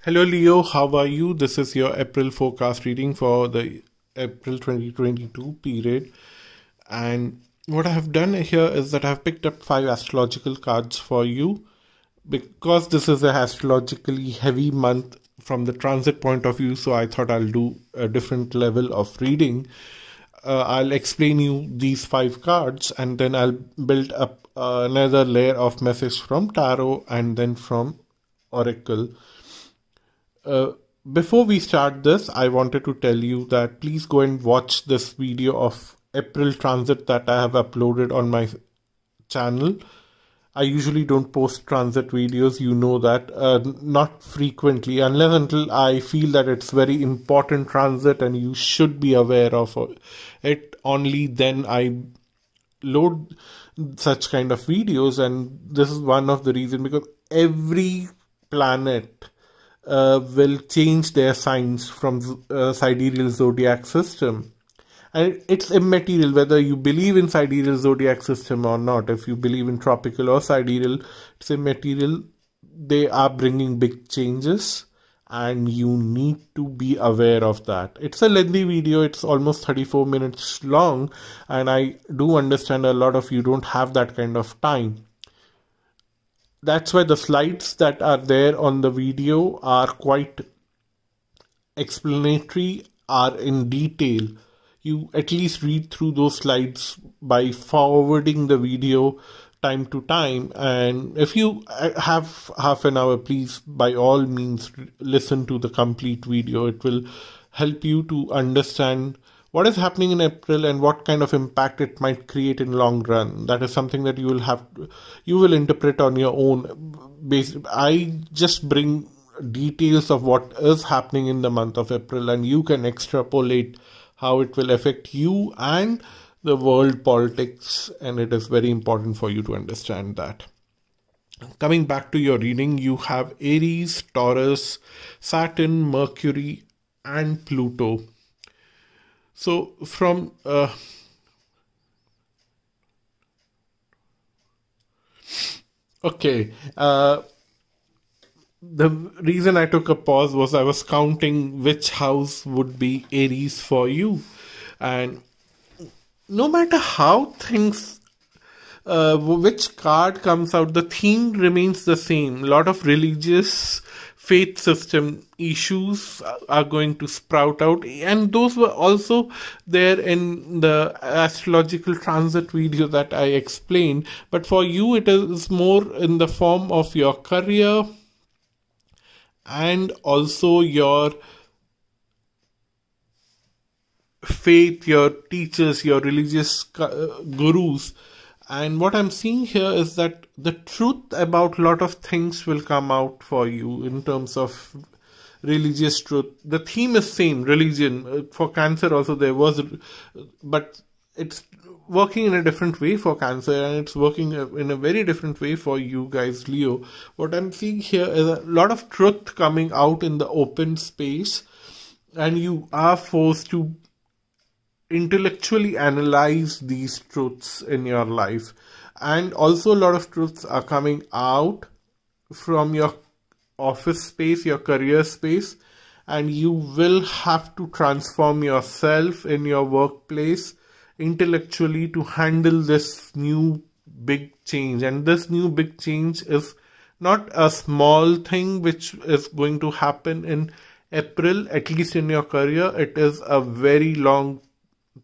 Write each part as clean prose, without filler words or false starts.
Hello Leo, how are you? This is your April forecast reading for the April 2022 period. And what I have done here is that I have picked up 5 astrological cards for you. Because this is a astrologically heavy month from the transit point of view, so I thought I'll do a different level of reading. I'll explain you these 5 cards and then I'll build up another layer of message from tarot and then from oracle. Before we start this, I wanted to tell you that please go and watch this video of April transit that I have uploaded on my channel. I usually don't post transit videos, you know that, not frequently, unless until I feel that it's very important transit and you should be aware of it. Only then I load such kind of videos, and this is one of the reasons, because every planet will change their signs from sidereal zodiac system. And it's immaterial whether you believe in sidereal zodiac system or not. If you believe in tropical or sidereal, it's immaterial. They are bringing big changes and you need to be aware of that. It's a lengthy video. It's almost 34 minutes long, and I do understand a lot of you don't have that kind of time. That's why the slides that are there on the video are quite explanatory, are in detail. You at least read through those slides by forwarding the video time to time. And if you have half an hour, please by all means listen to the complete video. It will help you to understand what is happening in April and what kind of impact it might create in long run. That is something that you will interpret on your own basis. I just bring details of what is happening in the month of April, and you can extrapolate how it will affect you and the world politics, and it is very important for you to understand that. Coming back to your reading, you have Aries, Taurus, Saturn, Mercury and Pluto. So from the reason I took a pause was I was counting which house would be Aries for you. And no matter how things, which card comes out, the theme remains the same. A lot of religious faith system issues are going to sprout out, and those were also there in the astrological transit video that I explained. But for you, it is more in the form of your career and also your faith, your teachers, your religious gurus. And what I'm seeing here is that the truth about a lot of things will come out for you in terms of religious truth. The theme is same, religion. For Cancer also there was, but it's working in a different way for Cancer, and it's working in a very different way for you guys, Leo. What I'm seeing here is a lot of truth coming out in the open space, and you are forced to intellectually analyze these truths in your life. And also a lot of truths are coming out from your office space, your career space, and you will have to transform yourself in your workplace intellectually to handle this new big change. And this new big change is not a small thing which is going to happen in April, at least in your career. It is a very long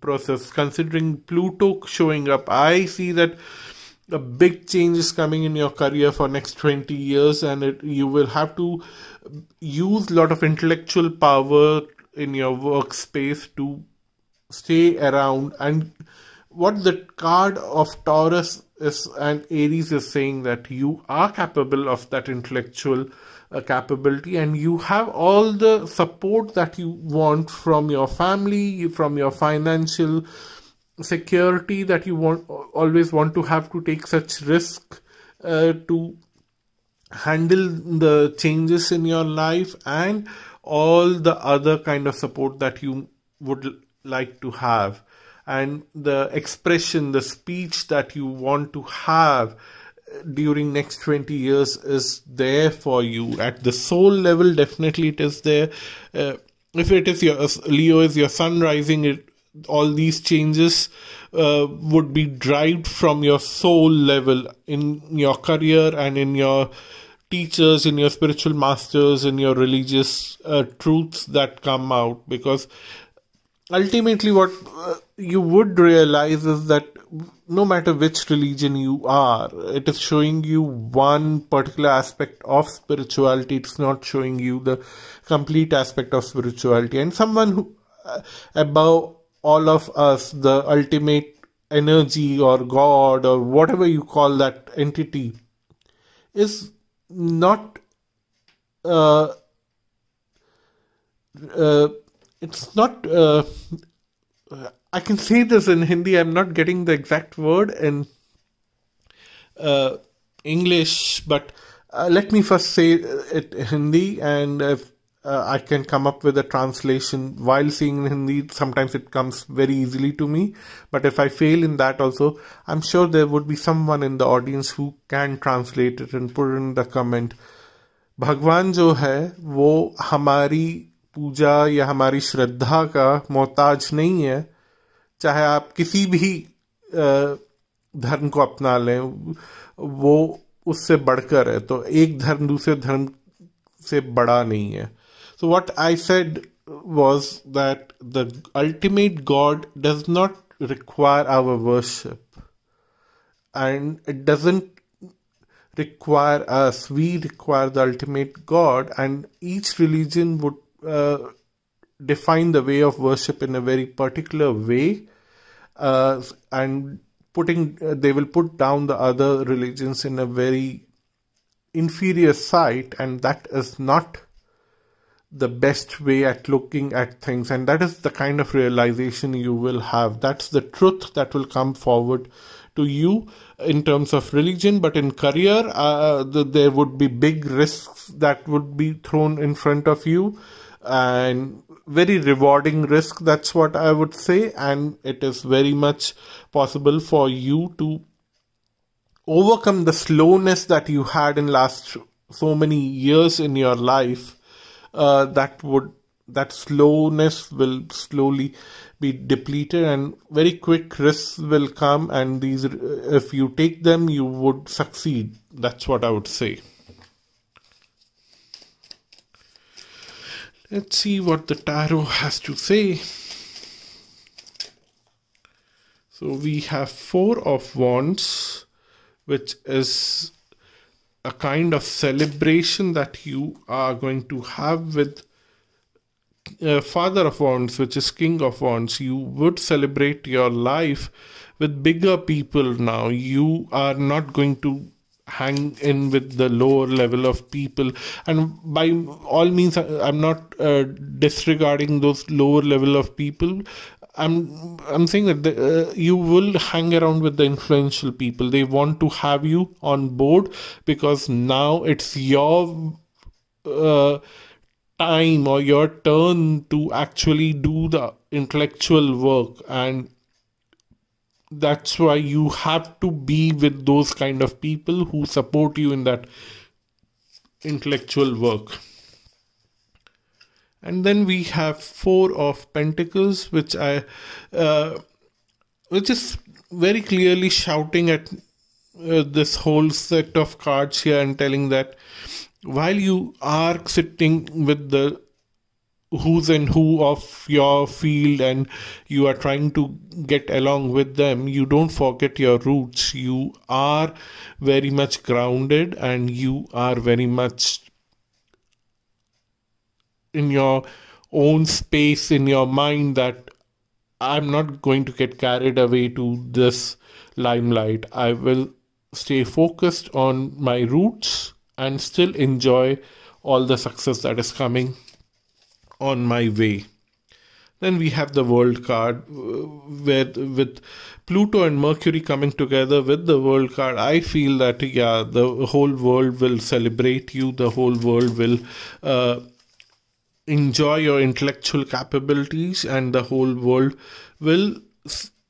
process. Considering Pluto showing up, I see that a big change is coming in your career for next 20 years, and you will have to use a lot of intellectual power in your workspace to stay around. And what the card of Taurus is and Aries is saying, that you are capable of that intellectual capability, and you have all the support that you want from your family, from your financial security that you always want to have to take such risk to handle the changes in your life, and all the other kind of support that you would like to have. And the expression, the speech that you want to have during next 20 years is there for you. At the soul level, definitely it is there. If it is your Leo is your sun rising, all these changes would be derived from your soul level in your career and in your teachers, in your spiritual masters, in your religious truths that come out. Because ultimately what you would realize is that no matter which religion you are, it is showing you one particular aspect of spirituality. It's not showing you the complete aspect of spirituality. And someone who, above all of us, the ultimate energy or God or whatever you call that entity, is not it's not I can say this in Hindi. I'm not getting the exact word in English, but let me first say it in Hindi, and if I can come up with a translation while seeing in Hindi. Sometimes it comes very easily to me, but if I fail in that also, I'm sure there would be someone in the audience who can translate it and put it in the comment. भगवान जो है वो हमारी पूजा या हमारी श्रद्धा का मोहताज नहीं है. चाहे आप किसी भी धर्म को अपना लें, वो उससे बढ़कर है. तो एक धर्म दूसरे धर्म से बड़ा नहीं है. So what I said was that the ultimate God does not require our worship, and it doesn't require us. We require the ultimate God, and each religion would define the way of worship in a very particular way, and they will put down the other religions in a very inferior sight, and that is not the best way at looking at things. And that is the kind of realization you will have. That's the truth that will come forward to you in terms of religion. But in career, there would be big risks that would be thrown in front of you, and very rewarding risk, that's what I would say. And it is very much possible for you to overcome the slowness that you had in last so many years in your life. That slowness will slowly be depleted, and very quick risks will come, and these, if you take them, you would succeed. That's what I would say. Let's see what the tarot has to say. So we have Four of Wands, which is a kind of celebration that you are going to have with Father of Wands, which is King of Wands. You would celebrate your life with bigger people now. You are not going to hang in with the lower level of people, and by all means I'm not disregarding those lower level of people. I'm saying that you will hang around with the influential people. They want to have you on board, because now it's your time or your turn to actually do the intellectual work, and that's why you have to be with those kind of people who support you in that intellectual work. And then we have Four of Pentacles, which is very clearly shouting at this whole set of cards here, and telling that while you are sitting with the who's and who of your field and you are trying to get along with them, you don't forget your roots. You are very much grounded, and you are very much in your own space in your mind, that I'm not going to get carried away to this limelight. I will stay focused on my roots and still enjoy all the success that is coming on my way. Then we have the World card, with Pluto and Mercury coming together with the World card. I feel that, yeah, the whole world will celebrate you. The whole world will enjoy your intellectual capabilities, and the whole world will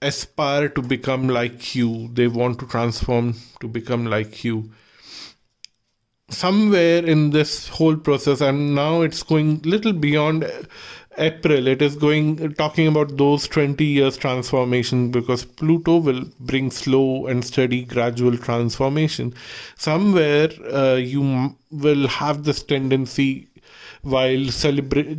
aspire to become like you. They want to transform to become like you. Somewhere in this whole process, and now it's going little beyond April, it is going talking about those 20 years transformation, because Pluto will bring slow and steady gradual transformation. Somewhere you will have this tendency, while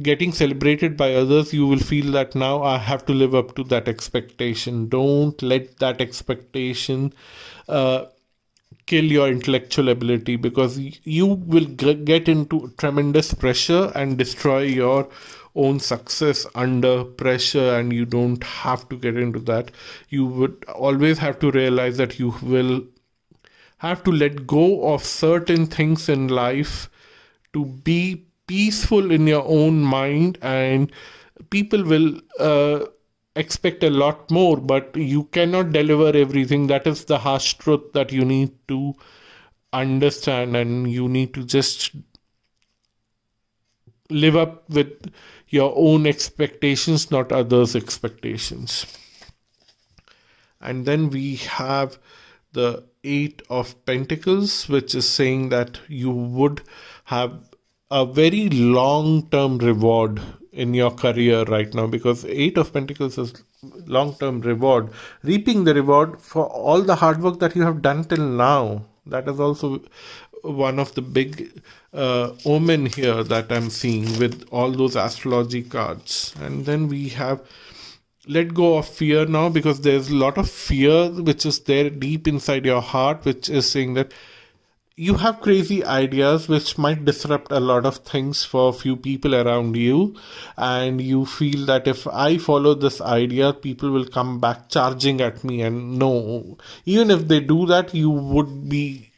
getting celebrated by others, you will feel that now I have to live up to that expectation. Don't let that expectation kill your intellectual ability, because you will get into tremendous pressure and destroy your own success under pressure, and you don't have to get into that. You would always have to realize that you will have to let go of certain things in life to be peaceful in your own mind, and people will expect a lot more, but you cannot deliver everything. That is the harsh truth that you need to understand, and you need to just live up with your own expectations, not others' expectations. And then we have the Eight of Pentacles, which is saying that you would have a very long-term reward in your career right now, because Eight of Pentacles is long-term reward, reaping the reward for all the hard work that you have done till now. That is also one of the big omen here that I'm seeing with all those astrology cards. And then we have let go of fear now, because there's a lot of fear which is there deep inside your heart, which is saying that you have crazy ideas which might disrupt a lot of things for a few people around you, and you feel that if I follow this idea, people will come back charging at me. And no, even if they do that, you would be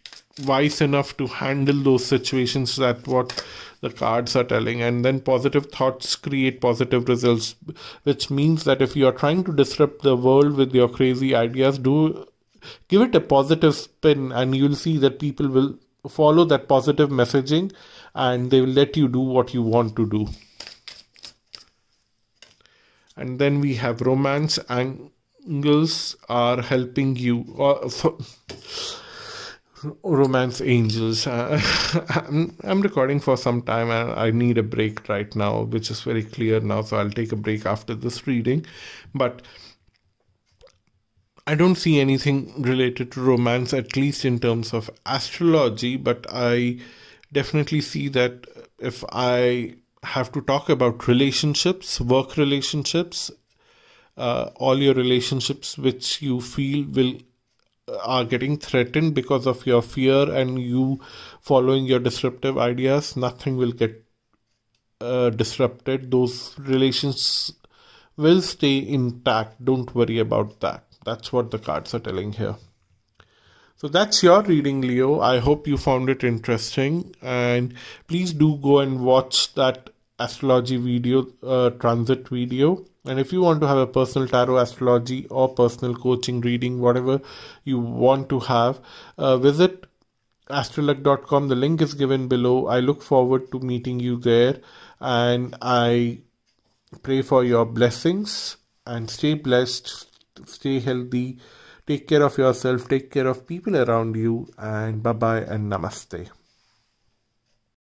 wise enough to handle those situations. That's what the cards are telling. And then positive thoughts create positive results, which means that if you are trying to disrupt the world with your crazy ideas, give it a positive spin, and you'll see that people will follow that positive messaging, and they will let you do what you want to do. And then we have romance angels are helping you. Romance angels. I'm recording for some time, and I need a break right now, which is very clear now. So I'll take a break after this reading. But I don't see anything related to romance, at least in terms of astrology, but I definitely see that if I have to talk about relationships, work relationships, all your relationships which you feel are getting threatened because of your fear and you following your disruptive ideas, nothing will get disrupted. Those relations will stay intact. Don't worry about that. That's what the cards are telling here. So that's your reading, Leo. I hope you found it interesting, and please do go and watch that astrology video, transit video. And if you want to have a personal tarot astrology or personal coaching reading, whatever you want to have, visit astrolog.com. The link is given below. I look forward to meeting you there, and I pray for your blessings, and stay blessed, stay healthy, take care of yourself, take care of people around you, and bye-bye and namaste.